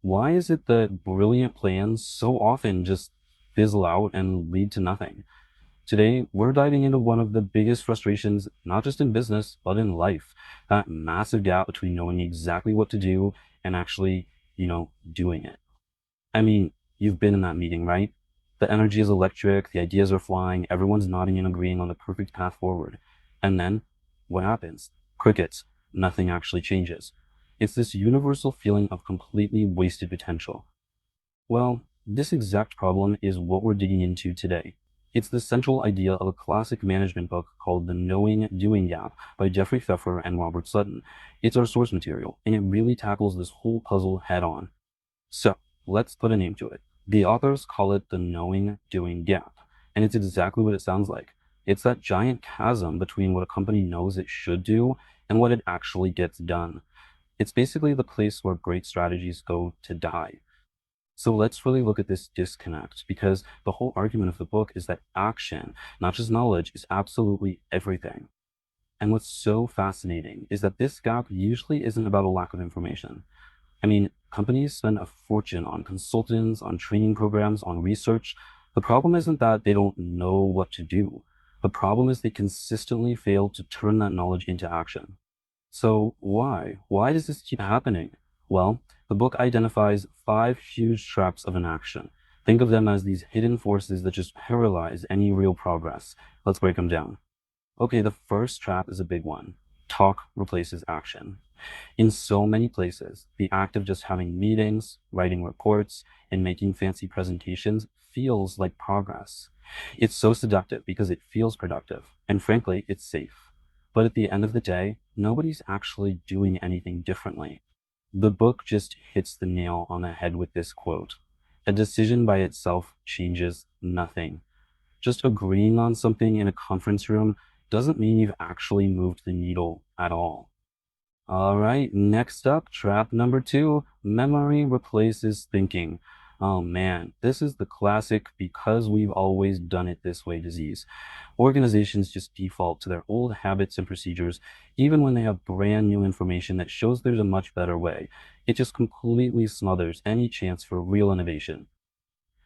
Why is it that brilliant plans so often just fizzle out and lead to nothing? Today, we're diving into one of the biggest frustrations, not just in business, but in life. That massive gap between knowing exactly what to do and actually, doing it. I mean, you've been in that meeting, right? The energy is electric, the ideas are flying, everyone's nodding and agreeing on the perfect path forward. And then, what happens? Crickets. Nothing actually changes. It's this universal feeling of completely wasted potential. Well, this exact problem is what we're digging into today. It's the central idea of a classic management book called The Knowing Doing Gap by Jeffrey Pfeffer and Robert Sutton. It's our source material, and it really tackles this whole puzzle head on. So, let's put a name to it. The authors call it the knowing doing gap, and it's exactly what it sounds like. It's that giant chasm between what a company knows it should do and what it actually gets done. It's basically the place where great strategies go to die. So let's really look at this disconnect because the whole argument of the book is that action, not just knowledge, is absolutely everything. And what's so fascinating is that this gap usually isn't about a lack of information. I mean, companies spend a fortune on consultants, on training programs, on research. The problem isn't that they don't know what to do. The problem is they consistently fail to turn that knowledge into action. So why? Why does this keep happening? Well, the book identifies five huge traps of inaction. Think of them as these hidden forces that just paralyze any real progress. Let's break them down. Okay, the first trap is a big one. Talk replaces action. In so many places, the act of just having meetings, writing reports, and making fancy presentations feels like progress. It's so seductive because it feels productive, and frankly, it's safe. But at the end of the day, nobody's actually doing anything differently. The book just hits the nail on the head with this quote. A decision by itself changes nothing. Just agreeing on something in a conference room doesn't mean you've actually moved the needle at all. All right, next up, trap number two, memory replaces thinking. Oh man, this is the classic because we've always done it this way disease. Organizations just default to their old habits and procedures, even when they have brand new information that shows there's a much better way. It just completely smothers any chance for real innovation.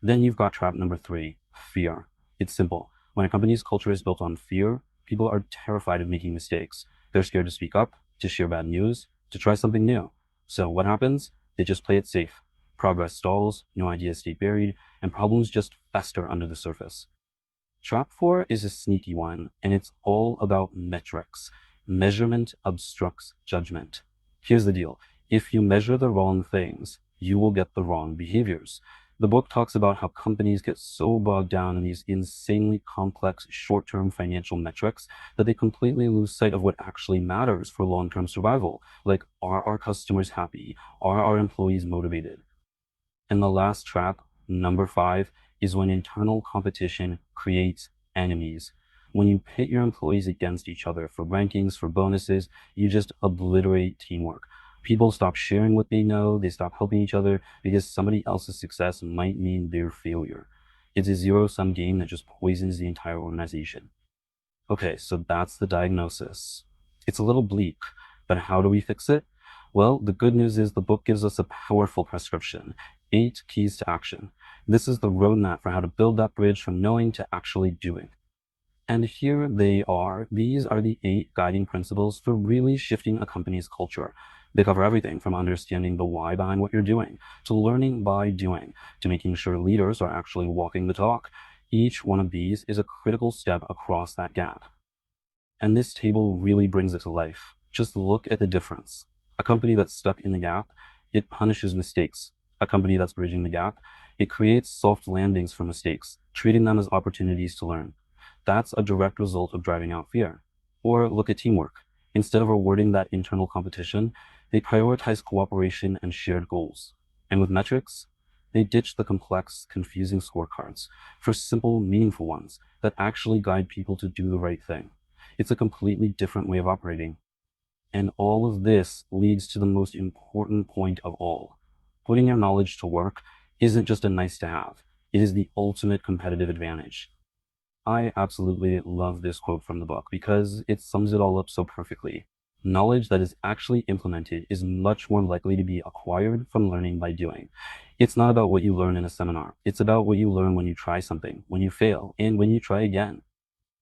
Then you've got trap number three, fear. It's simple. When a company's culture is built on fear, people are terrified of making mistakes. They're scared to speak up, to share bad news, to try something new. So what happens? They just play it safe. Progress stalls, new ideas stay buried, and problems just fester under the surface. Trap four is a sneaky one, and it's all about metrics. Measurement obstructs judgment. Here's the deal. If you measure the wrong things, you will get the wrong behaviors. The book talks about how companies get so bogged down in these insanely complex short-term financial metrics that they completely lose sight of what actually matters for long-term survival. Like, are our customers happy? Are our employees motivated? And the last trap, number five, is when internal competition creates enemies. When you pit your employees against each other for rankings, for bonuses, you just obliterate teamwork. People stop sharing what they know, they stop helping each other because somebody else's success might mean their failure. It's a zero-sum game that just poisons the entire organization. Okay, so that's the diagnosis. It's a little bleak, but how do we fix it? Well, the good news is the book gives us a powerful prescription, 8 keys to action. This is the roadmap for how to build that bridge from knowing to actually doing. And here they are. These are the 8 guiding principles for really shifting a company's culture. They cover everything from understanding the why behind what you're doing, to learning by doing, to making sure leaders are actually walking the talk. Each one of these is a critical step across that gap. And this table really brings it to life. Just look at the difference. A company that's stuck in the gap, it punishes mistakes. A company that's bridging the gap, it creates soft landings for mistakes, treating them as opportunities to learn. That's a direct result of driving out fear. Or look at teamwork. Instead of rewarding that internal competition, they prioritize cooperation and shared goals. And with metrics, they ditch the complex, confusing scorecards for simple, meaningful ones that actually guide people to do the right thing. It's a completely different way of operating. And all of this leads to the most important point of all. Putting your knowledge to work isn't just a nice to have. It is the ultimate competitive advantage. I absolutely love this quote from the book because it sums it all up so perfectly. Knowledge that is actually implemented is much more likely to be acquired from learning by doing. It's not about what you learn in a seminar. It's about what you learn when you try something, when you fail, and when you try again.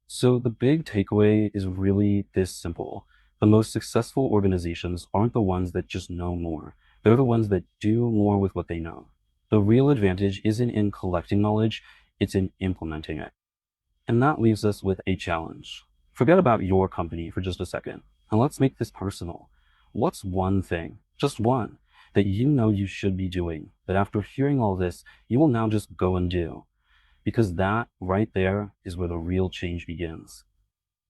So the big takeaway is really this simple. The most successful organizations aren't the ones that just know more. They're the ones that do more with what they know. The real advantage isn't in collecting knowledge, it's in implementing it. And that leaves us with a challenge. Forget about your company for just a second, and let's make this personal. What's one thing, just one, that you know you should be doing, that after hearing all this, you will now just go and do? Because that right there is where the real change begins.